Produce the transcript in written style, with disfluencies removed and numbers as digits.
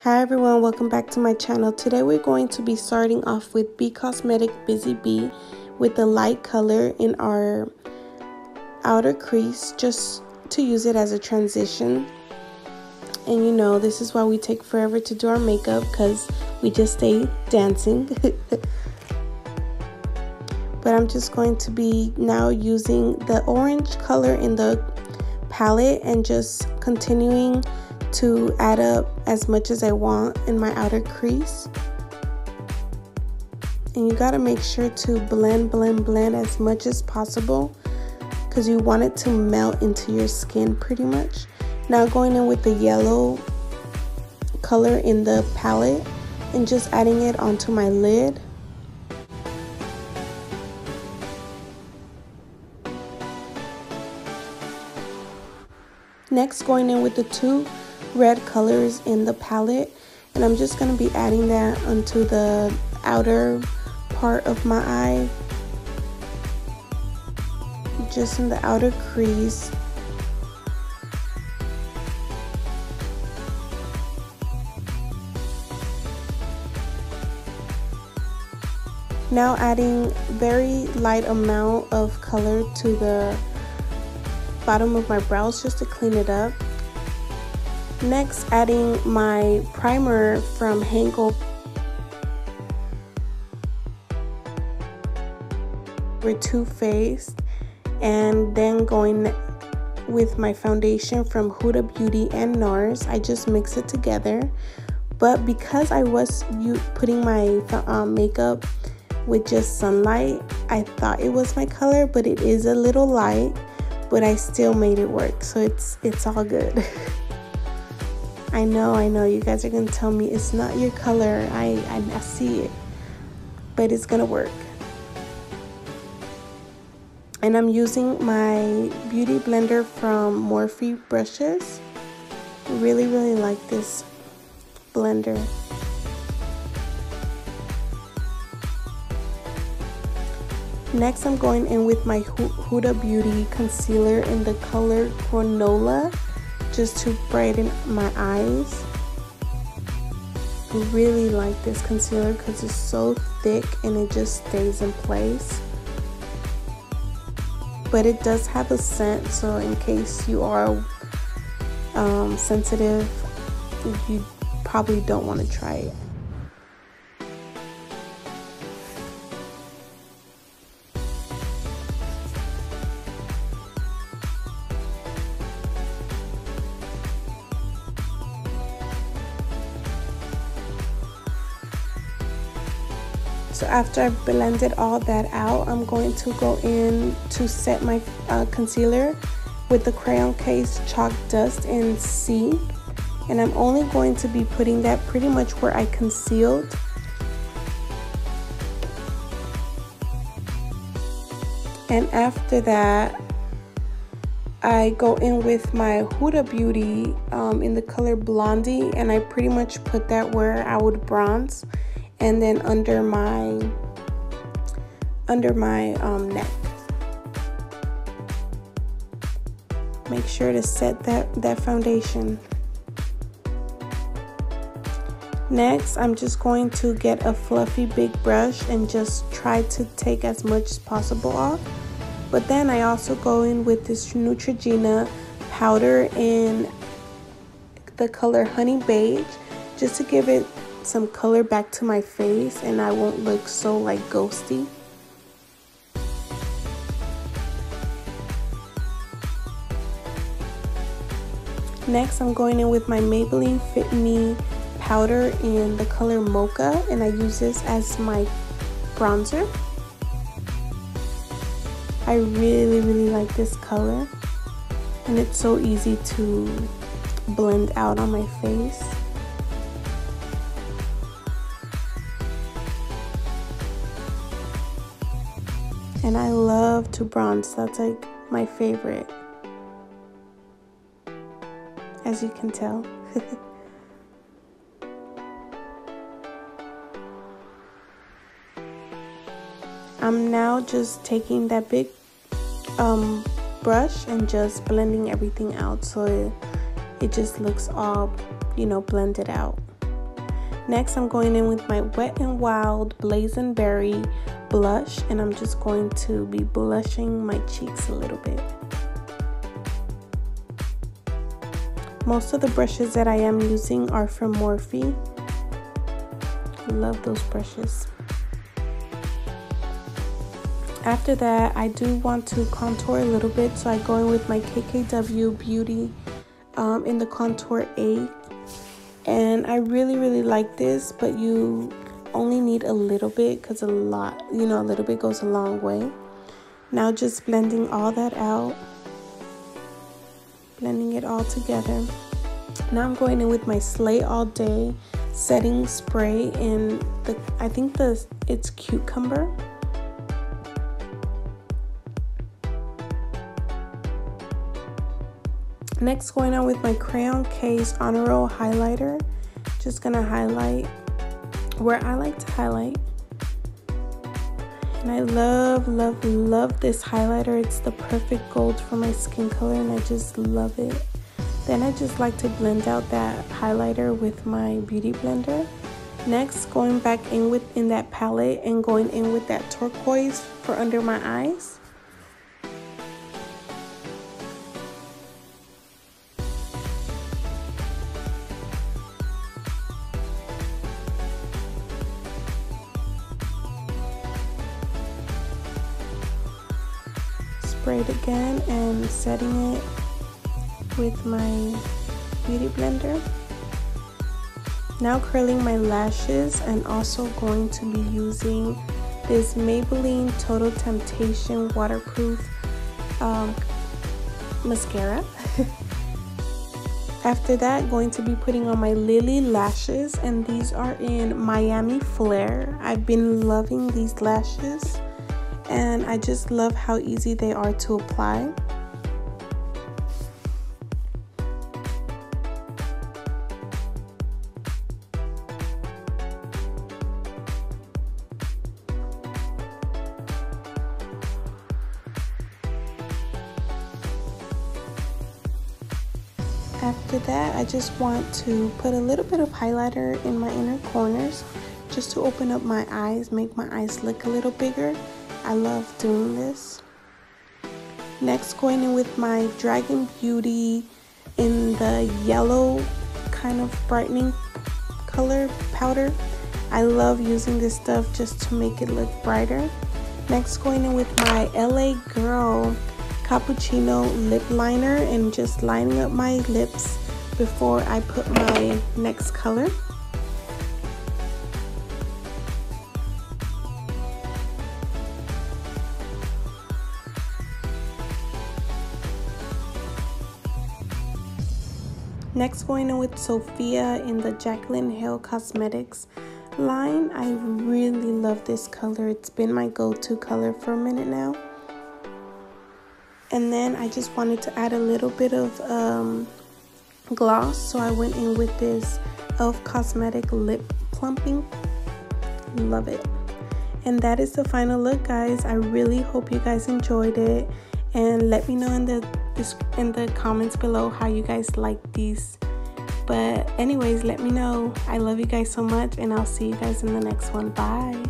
Hi everyone, welcome back to my channel. Today we're going to be starting off with Be Cosmetic Busy Bee with the light color in our outer crease, just to use it as a transition. And you know, this is why we take forever to do our makeup, because we just stay dancing. But I'm just going to be now using the orange color in the palette and just continuing to add up as much as I want in my outer crease. And you gotta make sure to blend as much as possible, because you want it to melt into your skin pretty much. Now going in with the yellow color in the palette and just adding it onto my lid. Next, going in with the two red colors in the palette, and I'm just going to be adding that onto the outer part of my eye, just in the outer crease. Now adding very light amount of color to the bottom of my brows just to clean it up. Next, adding my primer from Hango for Too Faced, and then going with my foundation from Huda Beauty and NARS. I just mix it together, but because I was putting my makeup with just sunlight, I thought it was my color, but it is a little light, but I still made it work, so it's all good. I know, you guys are gonna tell me it's not your color. I see it, but it's gonna work. And I'm using my beauty blender from Morphe brushes. Really like this blender. Next, I'm going in with my Huda Beauty concealer in the color Granola, just to brighten my eyes. I really like this concealer because it's so thick and it just stays in place. But it does have a scent, so in case you are sensitive, you probably don't want to try it. So after I've blended all that out, I'm going to go in to set my concealer with the crayon case Chalk Dust in C. And I'm only going to be putting that pretty much where I concealed. And after that, I go in with my Huda Beauty in the color Blondie, and I pretty much put that where I would bronze, and then under my neck. Make sure to set that foundation. Next, I'm just going to get a fluffy big brush and just try to take as much as possible off. But then I also go in with this Neutrogena powder in the color Honey Beige, just to give it some color back to my face and I won't look so like ghosty. Next, I'm going in with my Maybelline Fit Me powder in the color Mocha, and I use this as my bronzer. I really like this color, and it's so easy to blend out on my face. And I love to bronze. That's like my favorite, as you can tell. I'm now just taking that big brush and just blending everything out so it just looks all, you know, blended out. Next, I'm going in with my Wet n Wild Blazen Berry blush, and I'm just going to be blushing my cheeks a little bit. Most of the brushes that I am using are from Morphe. Love those brushes. After that, I do want to contour a little bit, so I go in with my KKW Beauty in the contour A. And I really like this, but you only need a little bit because a little bit goes a long way. Now just blending all that out, blending it all together. Now I'm going in with my Slay All Day setting spray in it's Cucumber. Next, going on with my Crayon Case Honor Roll highlighter. Just gonna highlight where I like to highlight. And I love this highlighter. It's the perfect gold for my skin color, and I just love it. Then I just like to blend out that highlighter with my beauty blender. Next, going back in that palette and going in with that turquoise for under my eyes. Spray it again and setting it with my beauty blender. Now curling my lashes, and also going to be using this Maybelline Total Temptation waterproof mascara. After that, going to be putting on my Lily lashes, and these are in Miami Flare. I've been loving these lashes, and I just love how easy they are to apply. After that, I just want to put a little bit of highlighter in my inner corners just to open up my eyes, make my eyes look a little bigger. I love doing this. Next, going in with my Dragon Beauty in the yellow kind of brightening color powder. I love using this stuff just to make it look brighter. Next, going in with my LA Girl Cappuccino lip liner and just lining up my lips before I put my next color. Next, going in with Sofia in the Jaclyn Hill Cosmetics line. I really love this color. It's been my go-to color for a minute now. And then I just wanted to add a little bit of gloss, so I went in with this e.l.f. Cosmetic Lip Plumping. Love it. And that is the final look, guys. I really hope you guys enjoyed it, and let me know in the comments below how you guys like these. But anyways, let me know. I love you guys so much, and I'll see you guys in the next one. Bye.